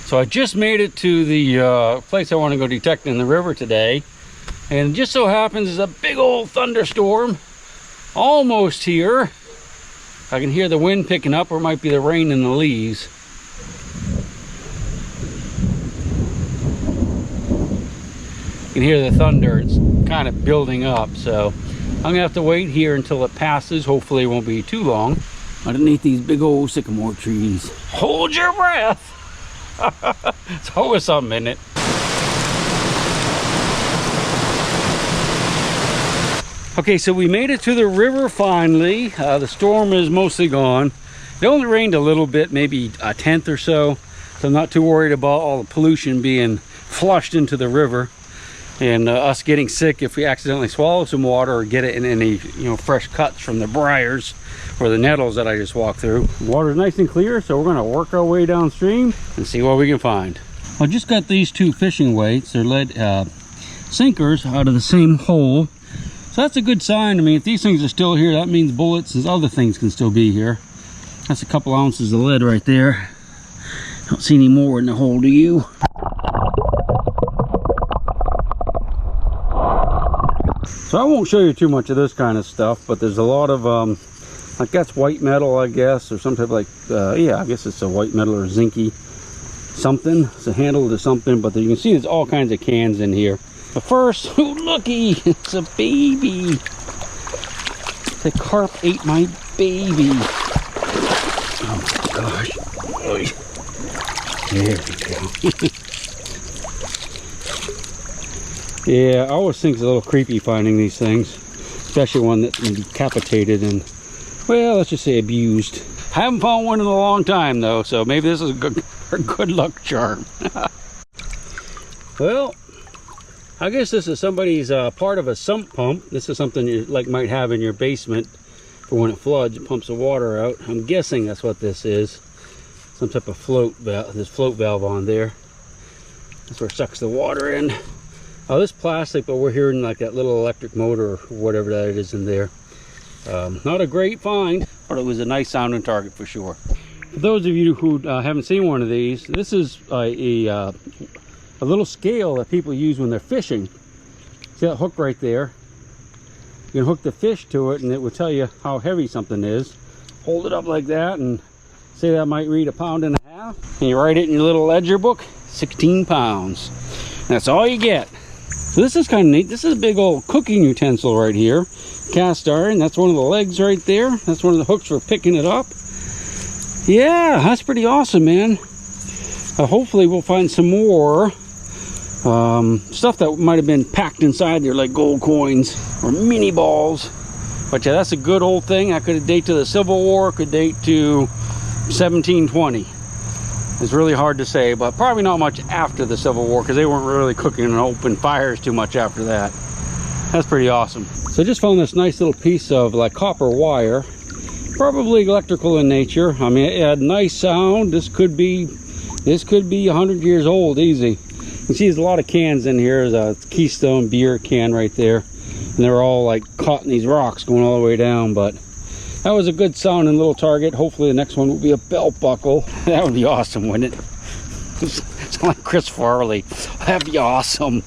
So I just made it to the place I want to go detect in the river today, and it just so happens there's a big old thunderstorm almost here. I can hear the wind picking up, or it might be the rain in the leaves. You can hear the thunder. It's kind of building up, so I'm gonna have to wait here until it passes. Hopefully it won't be too long underneath these big old sycamore trees. Hold your breath. It's always something in it. Okay, so we made it to the river finally. The storm is mostly gone. It only rained a little bit, maybe a tenth or so. So I'm not too worried about all the pollution being flushed into the river and us getting sick if we accidentally swallow some water or get it in any, fresh cuts from the briars or the nettles that I just walked through. The water's nice and clear, so we're gonna work our way downstream and see what we can find. I just got these two fishing weights. They're lead sinkers out of the same hole. So that's a good sign to me. If these things are still here, that means bullets and other things can still be here. That's a couple ounces of lead right there. Don't see any more in the hole, do you? So I won't show you too much of this kind of stuff, but there's a lot of like that's white metal, I guess, or some type of like yeah, I guess it's a white metal or zinky something. It's a handle to something, but you can see there's all kinds of cans in here. But first, oh looky, it's a baby. The carp ate my baby. Oh my gosh. Oy. There we go. Yeah, I always think it's a little creepy finding these things, especially one that's been decapitated and, well, let's just say abused. I haven't found one in a long time though, so maybe this is a good luck charm. Well, I guess this is somebody's part of a sump pump. This is something you might have in your basement for when it floods. It pumps the water out. I'm guessing that's what this is. Some type of float valve. This float valve on there. That's where it sucks the water in. Oh, this plastic, but we're hearing like that little electric motor or whatever that it is in there. Not a great find, but it was a nice sounding target for sure. For those of you who haven't seen one of these, this is a little scale that people use when they're fishing. See that hook right there? You can hook the fish to it and it will tell you how heavy something is. Hold it up like that and say that might read 1.5 pounds. And you write it in your little ledger book, 16 pounds. And that's all you get. So this is kind of neat. This is a big old cooking utensil right here. Cast iron, that's one of the legs right there. That's one of the hooks for picking it up. Yeah, that's pretty awesome, man. Hopefully we'll find some more stuff that might have been packed inside there, like gold coins or mini balls. But yeah, that's a good old thing. That could date to the Civil War, could date to 1720. It's really hard to say, but probably not much after the Civil War, because they weren't really cooking and open fires too much after that. That's pretty awesome. So I just found this nice little piece of like copper wire, probably electrical in nature. I mean, it had nice sound. This could be 100 years old, easy. You can see there's a lot of cans in here. There's a Keystone beer can right there, and they're all like caught in these rocks going all the way down. But that was a good sounding little target. Hopefully the next one will be a belt buckle. That would be awesome, wouldn't it? Sound like Chris Farley. That'd be awesome.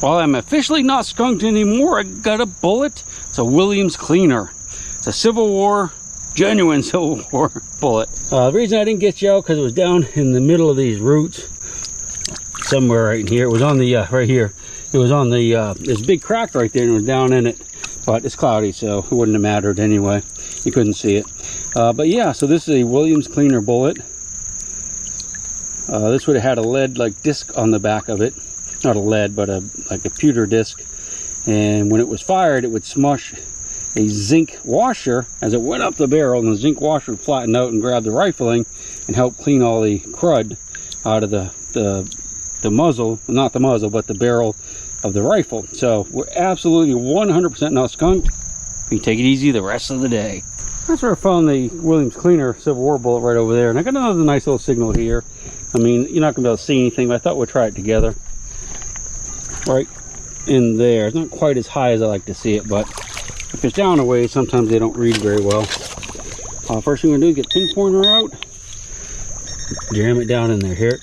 Well, I'm officially not skunked anymore. I got a bullet. It's a Williams cleaner. It's a Civil War, genuine Civil War bullet. The reason I didn't get you out because it was down in the middle of these roots. Somewhere right in here. It was on the, right here. It was on the, this big crack right there and it was down in it. But it's cloudy, so it wouldn't have mattered anyway. You couldn't see it. But yeah, so this is a Williams cleaner bullet. This would have had a lead disc on the back of it. Not a lead, but like a pewter disc. And when it was fired, it would smush a zinc washer as it went up the barrel, and the zinc washer would flatten out and grab the rifling and help clean all the crud out of the muzzle, not the muzzle, but the barrel of the rifle. So we're absolutely 100% not skunked. We can take it easy the rest of the day. That's where I found the Williams cleaner Civil War bullet right over there, and I got another nice little signal here. I mean, you're not gonna be able to see anything, but I thought we'd try it together. Right in there. It's not quite as high as I like to see it, but if it's down a ways, sometimes they don't read very well. First thing we're gonna do is get pin pointer out. Jam it down in there here.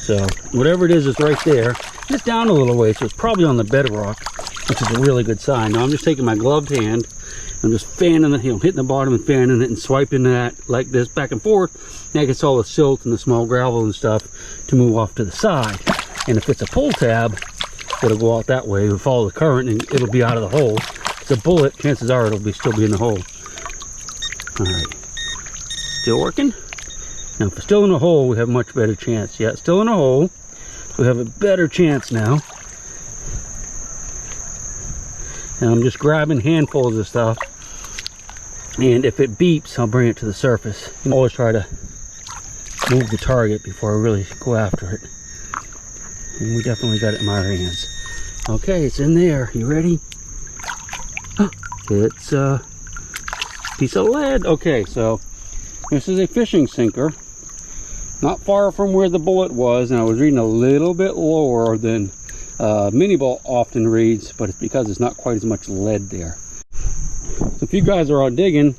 So whatever it is, it's right there. Just down a little way, so it's probably on the bedrock, which is a really good sign. Now I'm just taking my gloved hand, I'm just fanning it, hitting the bottom and fanning it and swiping that like this back and forth. That gets all the silt and the small gravel and stuff to move off to the side. And if it's a pull tab, it'll go out that way. It'll follow the current and it'll be out of the hole. If it's a bullet, chances are it'll still be in the hole. All right, still working? Now if it's still in the hole, we have a much better chance. Yeah, it's still in the hole. We have a better chance now. And I'm just grabbing handfuls of stuff. And if it beeps, I'll bring it to the surface. I always try to move the target before I really go after it. And we definitely got it in my hands. Okay, it's in there. You ready? Oh, it's a piece of lead. Okay, so this is a fishing sinker. Not far from where the bullet was, and I was reading a little bit lower than mini bolt often reads, but it's because it's not quite as much lead there. So if you guys are out digging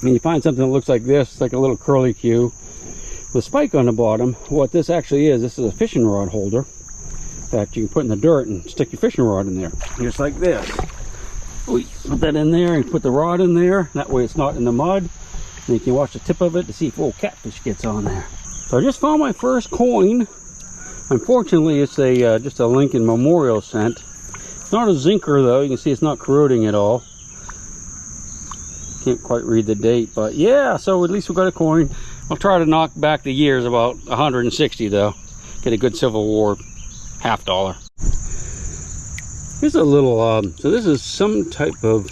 and you find something that looks like this, it's like a little curly Q with a spike on the bottom. What this actually is, this is a fishing rod holder that you can put in the dirt and stick your fishing rod in there, just like this. We put that in there and put the rod in there. That way it's not in the mud. And you can watch the tip of it to see if a little catfish gets on there. So I just found my first coin. Unfortunately, it's a just a Lincoln Memorial cent. It's not a zinker though. You can see it's not corroding at all. Can't quite read the date, but yeah, so at least we got a coin. I'll try to knock back the years, about 160 though. Get a good Civil War $50. Here's a little, so this is some type of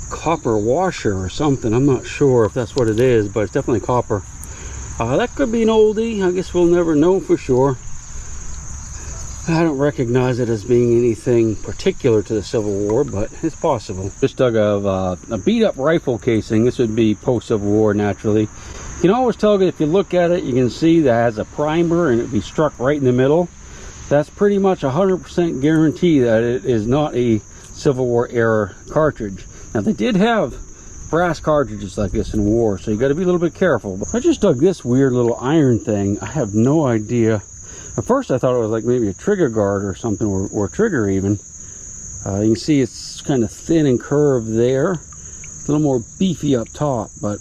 copper washer or something. I'm not sure if that's what it is, but it's definitely copper. That could be an oldie. I guess we'll never know for sure. I don't recognize it as being anything particular to the Civil War, but it's possible. Just dug a beat up rifle casing. This would be post-Civil War naturally. You can always tell if you look at it, you can see that it has a primer and it'd be struck right in the middle. That's pretty much 100% guarantee that it is not a Civil War era cartridge. Now they did have brass cartridges like this in war, so you got to be a little bit careful. But I just dug this weird little iron thing. I have no idea. At first I thought it was like maybe a trigger guard or something, or trigger even. You can see it's kind of thin and curved there. A little more beefy up top, but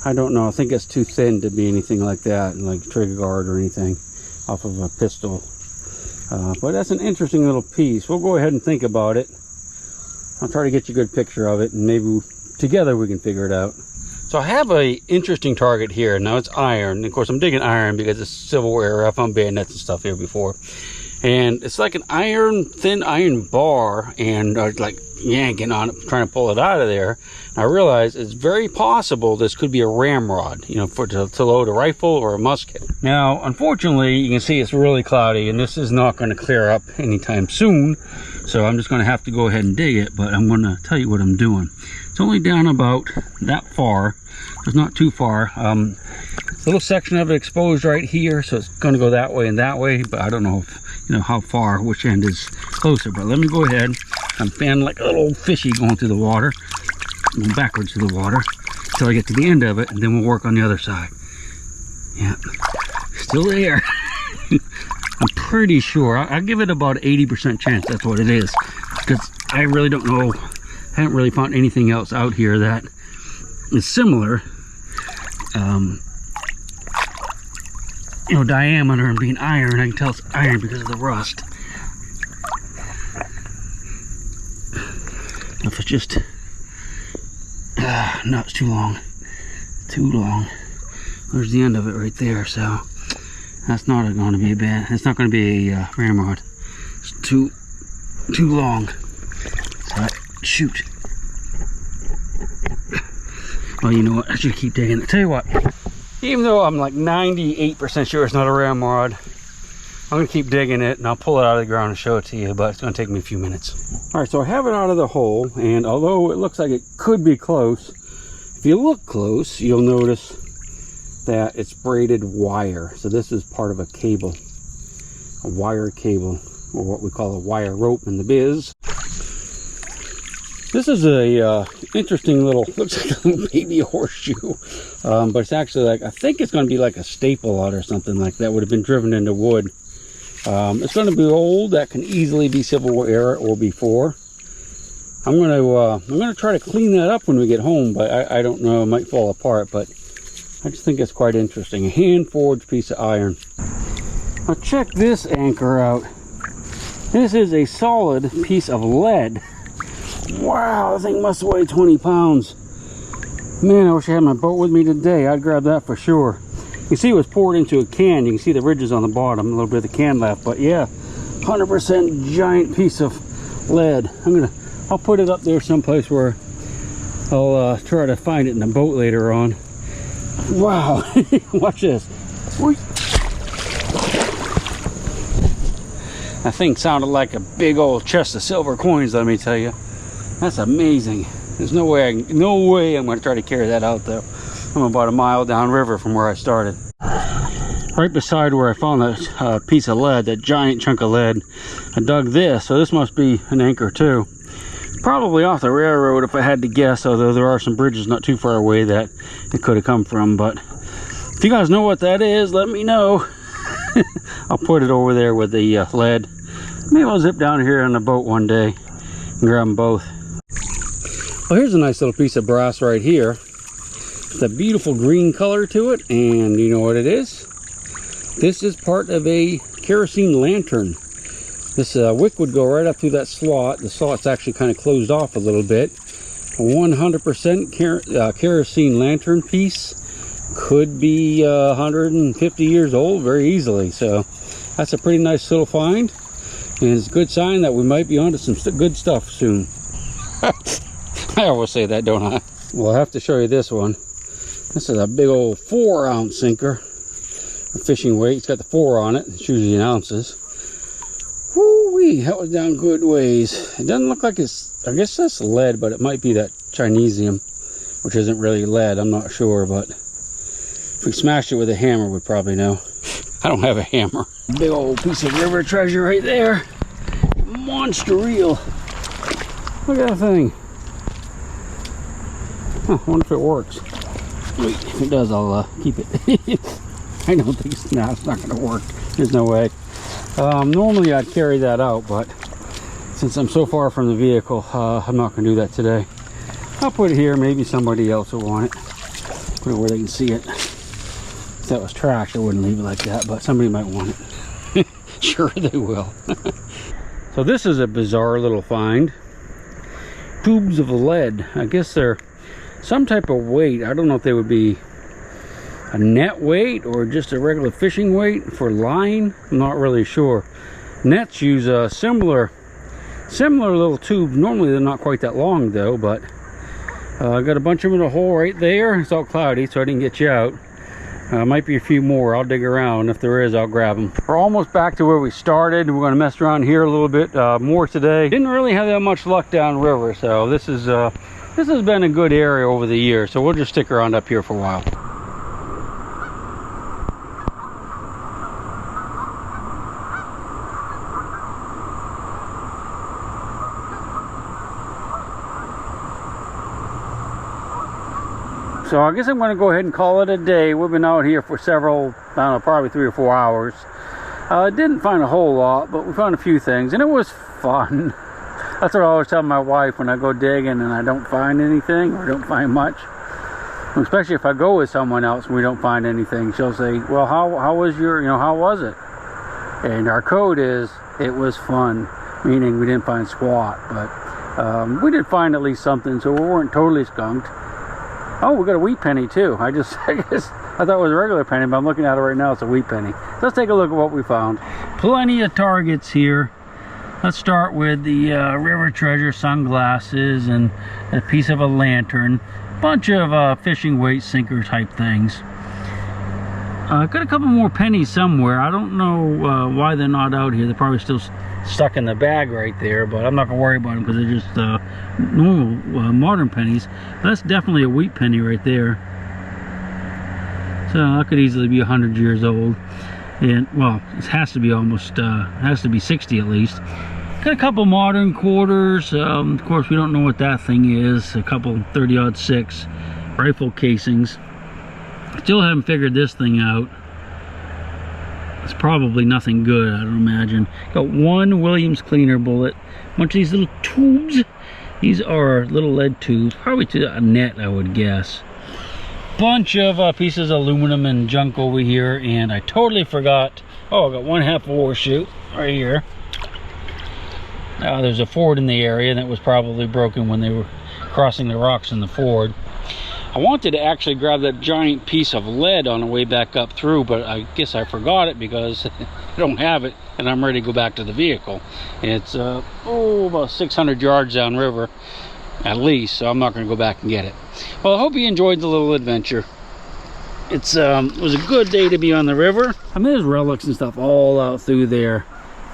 I don't know. I think it's too thin to be anything like that, like trigger guard or anything off of a pistol. But that's an interesting little piece. We'll go ahead and think about it. I'll try to get you a good picture of it, and maybe together we can figure it out. So I have a interesting target here. Now it's iron. Of course, I'm digging iron because it's Civil War era. I found bayonets and stuff here before. And it's like an thin iron bar, and like yanking on it, trying to pull it out of there. And I realize it's very possible this could be a ramrod, you know, to load a rifle or a musket. Now, unfortunately, you can see it's really cloudy, and this is not going to clear up anytime soon. So I'm just going to have to go ahead and dig it, but I'm going to tell you what I'm doing. It's only down about that far. It's not too far. A little section of it exposed right here, so it's going to go that way and that way, but I don't know if, you know, how far, which end is closer. But let me go ahead. I'm fanning like a little old fishy going through the water, going backwards through the water until I get to the end of it, and then we'll work on the other side. Yeah, still there. I'm pretty sure. I'll give it about 80% chance that's what it is, because I really don't know. I haven't really found anything else out here that is similar. You know, diameter and being iron. I can tell it's iron because of the rust. If it's just no, it's too long. There's the end of it right there. So that's not going to be bad. It's not going to be a ramrod. It's too long. So shoot. Well, you know what? I should keep digging. I tell you what. Even though I'm like 98% sure it's not a ramrod, I'm going to keep digging it, and I'll pull it out of the ground and show it to you, but it's going to take me a few minutes. All right, so I have it out of the hole, and although it looks like it could be close, if you look close, you'll notice that it's braided wire. So this is part of a cable, a wire cable, or what we call a wire rope in the biz. This is a interesting little, looks like a little baby horseshoe, but it's actually like, I think it's going to be like a staple lot or something like that. Would have been driven into wood. It's going to be old. That can easily be Civil War era or before. I'm gonna try to clean that up when we get home, but I don't know. It might fall apart, but I just think it's quite interesting. A hand forged piece of iron. Now check this anchor out. This is a solid piece of lead. Wow, this thing must weigh 20 pounds. Man, I wish I had my boat with me today. I'd grab that for sure. You see it was poured into a can. You can see the ridges on the bottom, a little bit of the can left. But yeah, 100% giant piece of lead. I'll put it up there someplace where I'll try to find it in the boat later on. Wow, watch this. That thing sounded like a big old chest of silver coins, let me tell you. That's amazing. There's no way I'm going to try to carry that out though. I'm about a mile downriver from where I started. Right beside where I found that piece of lead, that giant chunk of lead, I dug this, so this must be an anchor too. Probably off the railroad if I had to guess, although there are some bridges not too far away that it could have come from. But if you guys know what that is, let me know. I'll put it over there with the lead. Maybe I'll zip down here on the boat one day and grab them both. Well, here's a nice little piece of brass right here. It's a beautiful green color to it, and you know what it is? This is part of a kerosene lantern. This wick would go right up through that slot. The slot's actually kind of closed off a little bit. A 100% kerosene lantern piece could be 150 years old very easily. So that's a pretty nice little find, and it's a good sign that we might be onto some good stuff soon. I always say that, don't I? Well, I have to show you this one. This is a big old 4-ounce sinker. A fishing weight. It's got the 4 on it. It's usually in ounces. Woo-wee, that was down good ways. It doesn't look like it's, I guess that's lead, but it might be that Chinesium, which isn't really lead. I'm not sure, but if we smashed it with a hammer, we'd probably know. I don't have a hammer. Big old piece of river treasure right there. Monster reel. Look at that thing. Huh, I wonder if it works. Wait, if it does, I'll keep it. I don't think it's not going to work. There's no way. Normally I'd carry that out, but since I'm so far from the vehicle, I'm not going to do that today. I'll put it here. Maybe somebody else will want it. Put it where they can see it. If that was trash, I wouldn't leave it like that, but somebody might want it. Sure they will. So this is a bizarre little find. Tubes of lead. I guess they're some type of weight. I don't know if they would be a net weight or just a regular fishing weight for line. I'm not really sure. Nets use a similar little tube. Normally they're not quite that long though, but I got a bunch of them in a hole right there. It's all cloudy, so I didn't get you out. Might be a few more. I'll dig around. If there is, I'll grab them. We're almost back to where we started. We're going to mess around here a little bit more today. Didn't really have that much luck downriver, so this has been a good area over the years. So we'll just stick around up here for a while. So I guess I'm going to go ahead and call it a day. We've been out here for several, I don't know, probably 3 or 4 hours. Didn't find a whole lot, but we found a few things, and it was fun. That's what I always tell my wife when I go digging and I don't find anything or don't find much. Especially if I go with someone else and we don't find anything, she'll say, well, how was your, how was it? And our code is, it was fun, meaning we didn't find squat, but we did find at least something, so we weren't totally skunked. Oh, we got a wheat penny too. I thought it was a regular penny, but I'm looking at it right now. It's a wheat penny. Let's take a look at what we found. Plenty of targets here. Let's start with the river treasure sunglasses and a piece of a lantern. Bunch of fishing weight sinker type things. Got a couple more pennies somewhere. I don't know why they're not out here. They're probably still stuck in the bag right there, but I'm not gonna worry about them because they're just normal modern pennies. That's definitely a wheat penny right there. So that could easily be 100 years old, and well, it has to be almost has to be 60 at least. Got a couple modern quarters. Of course, we don't know what that thing is. A couple 30-06 rifle casings. Still haven't figured this thing out. It's probably nothing good, I don't imagine. Got one Williams cleaner bullet. A bunch of these little tubes. These are little lead tubes. Probably to a net, I would guess. Bunch of pieces of aluminum and junk over here. And I totally forgot. Oh, I got one half war chute right here. There's a ford in the area that was probably broken when they were crossing the rocks in the ford. I wanted to actually grab that giant piece of lead on the way back up through, but I guess I forgot it because I don't have it and I'm ready to go back to the vehicle. It's about 600 yards downriver at least, so I'm not going to go back and get it. Well, I hope you enjoyed the little adventure. It was a good day to be on the river. I mean, there's relics and stuff all out through there,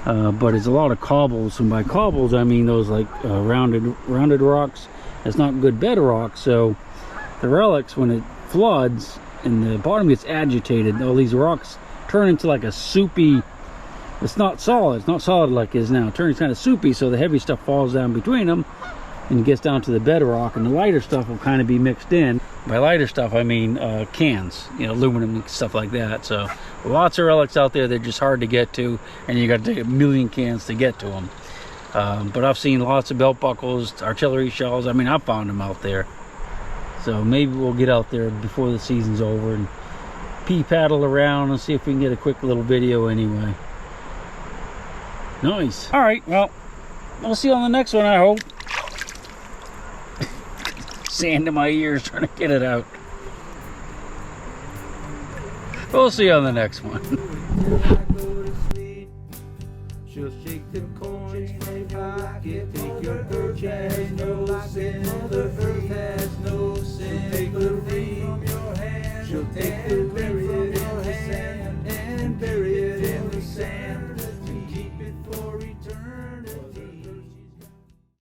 but it's a lot of cobbles, and by cobbles I mean those like rounded rocks. It's not good bedrock, so the relics, when it floods and the bottom gets agitated, all these rocks turn into like a soupy, it's not solid like it is now. It turns kind of soupy, so the heavy stuff falls down between them and gets down to the bedrock, and the lighter stuff will kind of be mixed in. By lighter stuff I mean cans, you know, aluminum and stuff like that. So lots of relics out there. They're just hard to get to, and you got to take a million cans to get to them. But I've seen lots of belt buckles, artillery shells. I mean, I've found them out there. So maybe we'll get out there before the season's over and paddle around and see if we can get a quick little video anyway. Nice. All right, well, I'll see you on the next one, I hope. Sand in my ears trying to get it out. We'll see you on the next one. She'll shake them coins in my pocket, take your birch has no sin, the earth has no sin, take the ring from your hand, she'll take the ring from your hand.